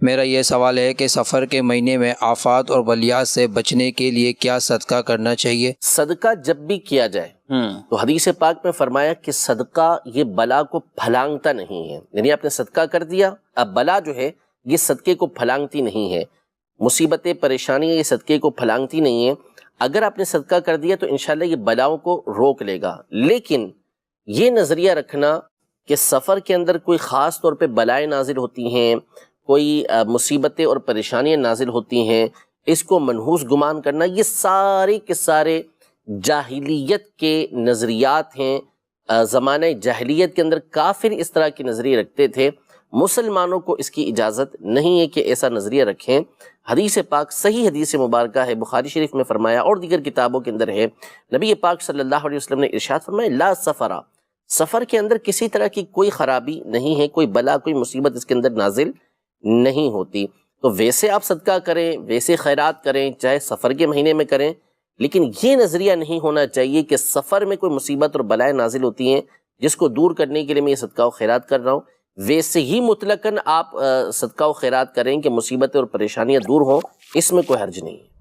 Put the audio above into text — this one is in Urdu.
میرا یہ سوال ہے کہ سفر کے مہینے میں آفات اور بلیات سے بچنے کے لیے کیا صدقہ کرنا چاہیے؟ صدقہ جب بھی کیا جائے تو حدیث پاک میں فرمایا کہ صدقہ یہ بلا کو پھلانگتا نہیں ہے، یعنی آپ نے صدقہ کر دیا، اب بلا جو ہے یہ صدقے کو پھلانگتی نہیں ہے، مصیبتیں پریشانیاں یہ صدقے کو پھلانگتی نہیں ہیں۔ اگر آپ نے صدقہ کر دیا تو انشاءاللہ یہ بلاؤں کو روک لے گا، لیکن یہ نظریہ رکھنا کہ سفر کے اندر کوئی خاص طور پہ بلائیں نازل ہوتی ہیں، کوئی مصیبتیں اور پریشانیاں نازل ہوتی ہیں، اس کو منحوس گمان کرنا، یہ سارے کے سارے جاہلیت کے نظریات ہیں۔ زمانہ جاہلیت کے اندر کافر اس طرح کے نظریے رکھتے تھے، مسلمانوں کو اس کی اجازت نہیں ہے کہ ایسا نظریہ رکھیں۔ حدیث پاک صحیح حدیث مبارکہ ہے، بخاری شریف میں فرمایا اور دیگر کتابوں کے اندر ہے، نبی پاک صلی اللہ علیہ وسلم نے ارشاد فرمایا لا سفرا، سفر کے اندر کسی طرح کی کوئی خرابی نہیں ہے، کوئی بلا کوئی مصیبت اس کے اندر نازل نہیں ہوتی۔ تو ویسے آپ صدقہ کریں، ویسے خیرات کریں، چاہے سفر کے مہینے میں کریں، لیکن یہ نظریہ نہیں ہونا چاہیے کہ سفر میں کوئی مصیبت اور بلائیں نازل ہوتی ہیں جس کو دور کرنے کے لیے میں یہ صدقہ و خیرات کر رہا ہوں، ویسے ہی مطلقاً آپ صدقہ و خیرات کریں کہ مصیبتیں اور پریشانیاں دور ہوں، اس میں کوئی حرج نہیں ہے۔